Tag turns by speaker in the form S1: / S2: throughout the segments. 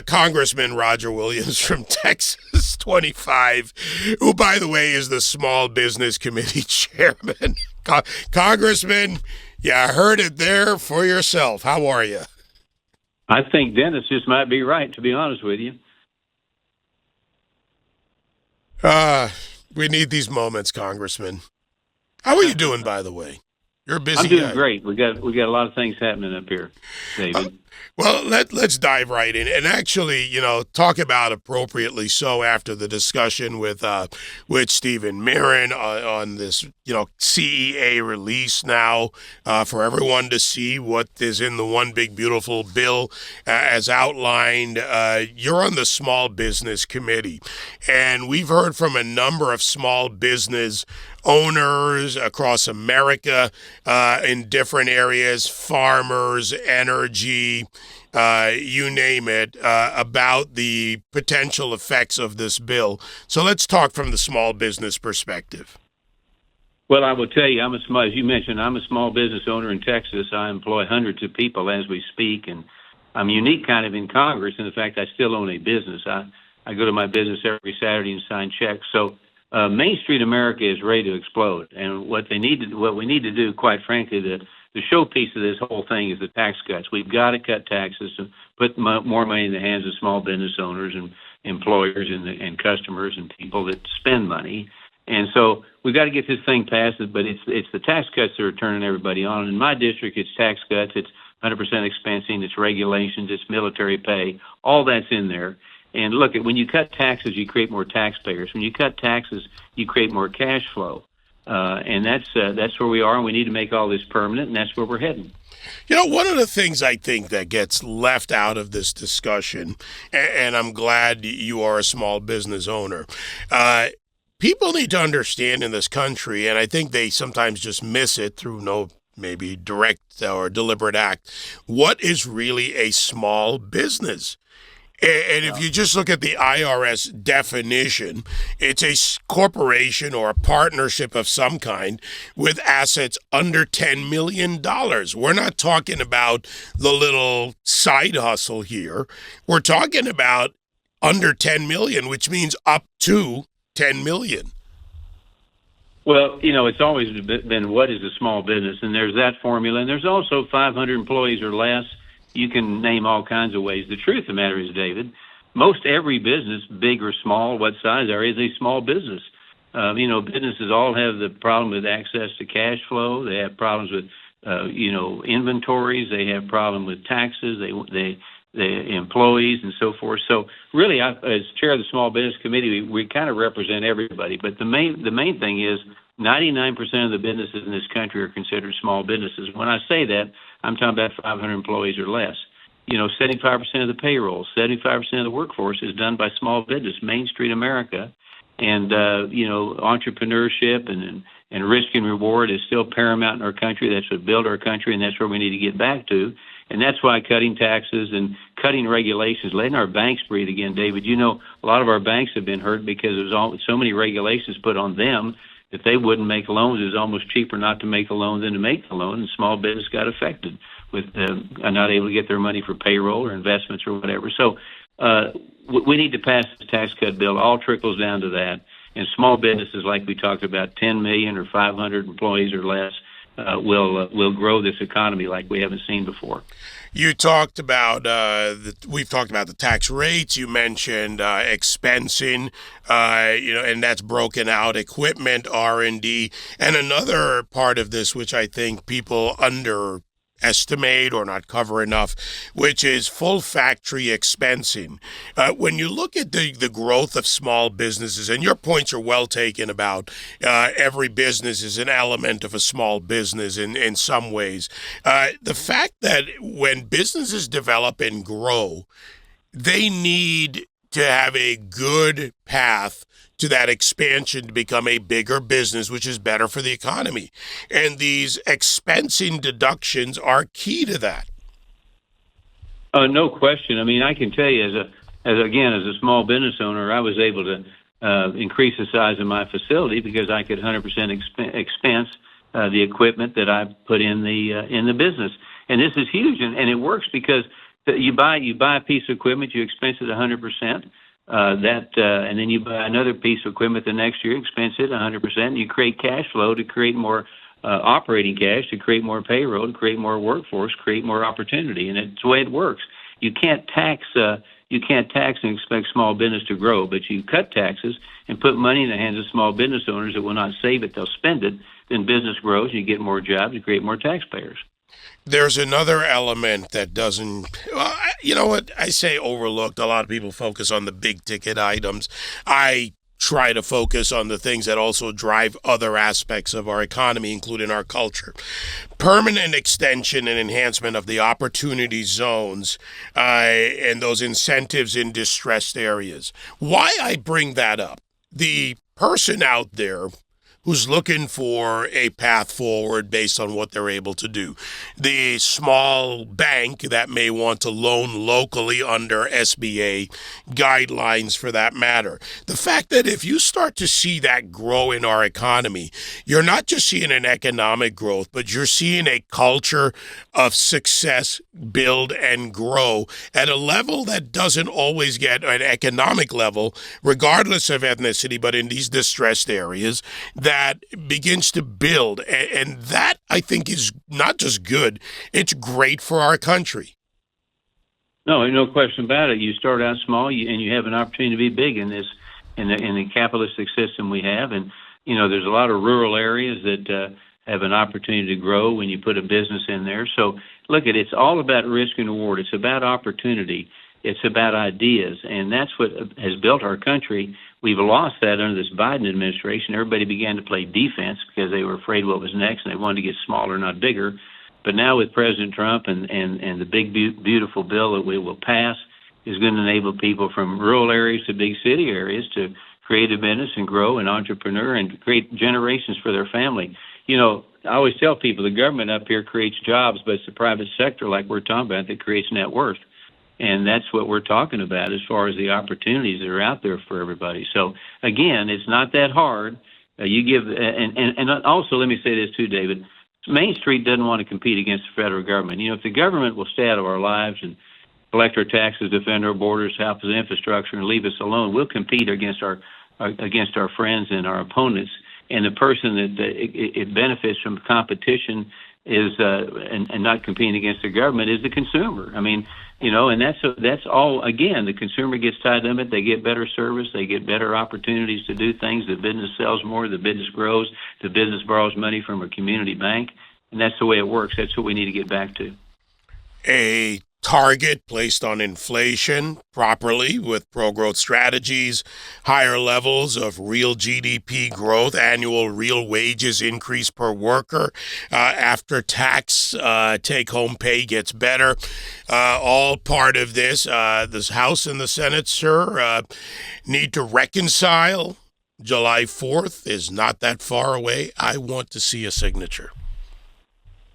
S1: Congressman Roger Williams from Texas 25, who, by the way, is the Small Business Committee chairman. Congressman, you heard it there for yourself. How are you?
S2: I think Dennis just might be right, to be honest with you.
S1: We need these moments, Congressman. How are you doing, by the way? You're a busy
S2: I'm doing
S1: guy.
S2: great. We got a lot of things happening up here, David.
S1: Well, let's dive right in and actually, talk about appropriately so after the discussion with Stephen Mirren on this, CEA release now for everyone to see what is in the one big beautiful bill as outlined. You're on the Small Business Committee, and we've heard from a number of small business owners across America in different areas, farmers, energy, you name it, about the potential effects of this bill. So let's talk from the small business perspective.
S2: Well, I will tell you, as you mentioned, I'm a small business owner in Texas. I employ hundreds of people as we speak, and I'm unique kind of in Congress in the fact I still own a business. I go to my business every Saturday and sign checks. So Main Street America is ready to explode, and what we need to do, quite frankly, the showpiece of this whole thing is the tax cuts. We've got to cut taxes to put more money in the hands of small business owners and employers and customers and people that spend money. And so we've got to get this thing passed, but it's the tax cuts that are turning everybody on. In my district, it's tax cuts, it's 100% expensing, it's regulations, it's military pay, all that's in there. And look, when you cut taxes, you create more taxpayers. When you cut taxes, you create more cash flow. And that's where we are, and we need to make all this permanent, and that's where we're heading.
S1: One of the things I think that gets left out of this discussion, and I'm glad you are a small business owner, people need to understand in this country, and I think they sometimes just miss it through no maybe direct or deliberate act, what is really a small business. And if you just look at the IRS definition, it's a corporation or a partnership of some kind with assets under $10 million. We're not talking about the little side hustle here. We're talking about under $10 million, which means up to $10 million.
S2: Well, it's always been what is a small business, and there's that formula, and there's also 500 employees or less. You can name all kinds of ways. The truth of the matter is, David, most every business, big or small, what size are, is a small business. Businesses all have the problem with access to cash flow. They have problems with, inventories. They have problem with taxes. They employees and so forth. So really, as chair of the Small Business Committee, we kind of represent everybody. But the main thing is 99% of the businesses in this country are considered small businesses. When I say that, I'm talking about 500 employees or less. 75% of the payroll, 75% of the workforce is done by small business, Main Street America. And, entrepreneurship and risk and reward is still paramount in our country. That's what built our country, and that's where we need to get back to. And that's why cutting taxes and cutting regulations, letting our banks breathe again, David. A lot of our banks have been hurt because there's so many regulations put on them. If they wouldn't make loans, it was almost cheaper not to make a loan than to make the loan, and small business got affected with not able to get their money for payroll or investments or whatever. So we need to pass the tax cut bill. All trickles down to that. And small businesses, like we talked about, 10 million or 500 employees or less, will grow this economy like we haven't seen before.
S1: You talked about we've talked about the tax rates. You mentioned expensing, and that's broken out, equipment, R&D, and another part of this, which I think people underestimate or not cover enough, which is full factory expensing. When you look at the growth of small businesses, and your points are well taken about every business is an element of a small business in some ways, the fact that when businesses develop and grow, they need to have a good path to that expansion to become a bigger business, which is better for the economy. And these expensing deductions are key to that.
S2: No question. I mean, I can tell you as a small business owner, I was able to increase the size of my facility because I could 100% expense the equipment that I put in the business. And this is huge, and it works because You buy a piece of equipment, you expense it 100%. And then you buy another piece of equipment the next year, expense it 100%. You create cash flow to create more operating cash, to create more payroll, to create more workforce, create more opportunity, and it's the way it works. You can't tax. You can't tax and expect small business to grow, but you cut taxes and put money in the hands of small business owners that will not save it; they'll spend it. Then business grows, and you get more jobs, you create more taxpayers.
S1: There's another element that doesn't, you know what, I say overlooked. A lot of people focus on the big ticket items. I try to focus on the things that also drive other aspects of our economy, including our culture. Permanent extension and enhancement of the opportunity zones and those incentives in distressed areas. Why I bring that up, the person out there who's looking for a path forward based on what they're able to do. The small bank that may want to loan locally under SBA guidelines for that matter. The fact that if you start to see that grow in our economy, you're not just seeing an economic growth, but you're seeing a culture of success build and grow at a level that doesn't always get an economic level, regardless of ethnicity, but in these distressed areas, that begins to build. And that, I think, is not just good, it's great for our country.
S2: No question about it. You start out small, and you have an opportunity to be big in this, in the capitalistic system we have. And there's a lot of rural areas that have an opportunity to grow when you put a business in there. So look, it's all about risk and reward. It's about opportunity. It's about ideas, and that's what has built our country. We've lost that under this Biden administration. Everybody began to play defense because they were afraid what was next, and they wanted to get smaller, not bigger. But now with President Trump and the big, beautiful bill that we will pass is going to enable people from rural areas to big city areas to create a business and grow and entrepreneur and create generations for their family. I always tell people the government up here creates jobs, but it's the private sector, like we're talking about, that creates net worth. And that's what we're talking about as far as the opportunities that are out there for everybody. So, again, it's not that hard. You give, and also let me say this too, David. Main Street doesn't want to compete against the federal government. If the government will stay out of our lives and collect our taxes, defend our borders, help us infrastructure, and leave us alone, we'll compete against our friends and our opponents. And the person that it benefits from competition is and not competing against the government is the consumer. I mean, and that's all. Again, the consumer gets tied in it. They get better service. They get better opportunities to do things. The business sells more. The business grows. The business borrows money from a community bank, and that's the way it works. That's what we need to get back to.
S1: A target placed on inflation properly with pro-growth strategies, higher levels of real GDP growth, annual real wages increase per worker, after tax take-home pay gets better, all part of this. This House and the Senate, sir, need to reconcile. July 4th is not that far away. I want to see a signature.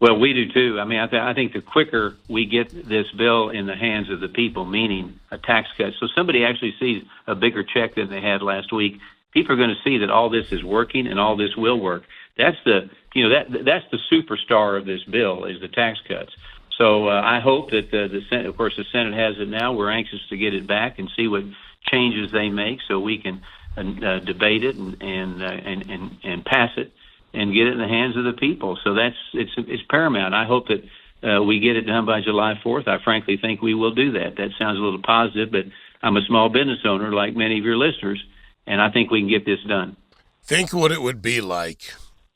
S2: Well, we do too. I mean, I think the quicker we get this bill in the hands of the people, meaning a tax cut, so somebody actually sees a bigger check than they had last week, people are going to see that all this is working and all this will work. That's the that's the superstar of this bill is the tax cuts. So I hope that the Senate, of course, the Senate has it now. We're anxious to get it back and see what changes they make so we can debate it and pass it and get it in the hands of the people. So it's paramount. I hope that we get it done by July 4th. I frankly think we will do that. That sounds a little positive, but I'm a small business owner like many of your listeners, and I think we can get this done.
S1: Think what it would be like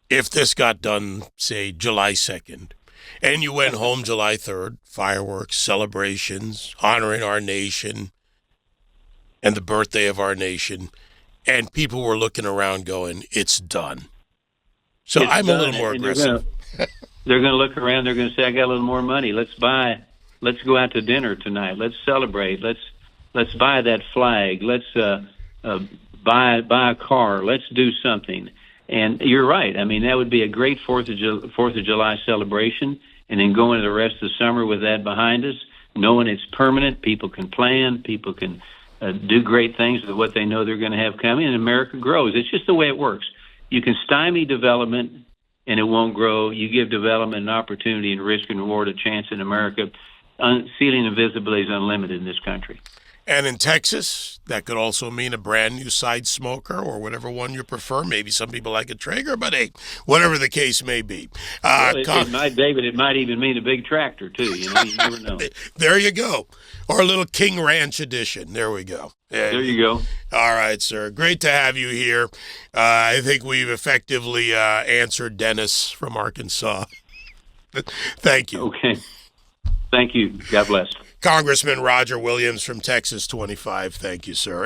S1: if this got done, say, July 2nd, and you went home July 3rd, fireworks, celebrations, honoring our nation and the birthday of our nation, and people were looking around going, it's done. So I'm a little more aggressive.
S2: They're going to look around. They're going to say, I got a little more money. Let's go out to dinner tonight. Let's celebrate. Let's buy that flag. Let's buy a car. Let's do something. And you're right. I mean, that would be a great 4th of July celebration. And then go into the rest of the summer with that behind us, knowing it's permanent. People can plan. People can do great things with what they know they're going to have coming. And America grows. It's just the way it works. You can stymie development, and it won't grow. You give development an opportunity and risk and reward a chance in America, ceiling of visibility is unlimited in this country.
S1: And in Texas, that could also mean a brand new side smoker or whatever one you prefer. Maybe some people like a Traeger, but hey, whatever the case may be.
S2: Well, it might, David, it might even mean a big tractor, too. You never know.
S1: There you go. Or a little King Ranch edition. There we go.
S2: There you go.
S1: All right, sir. Great to have you here. I think we've effectively answered Dennis from Arkansas. Thank you.
S2: Okay. Thank you. God bless.
S1: Congressman Roger Williams from Texas 25. Thank you, sir.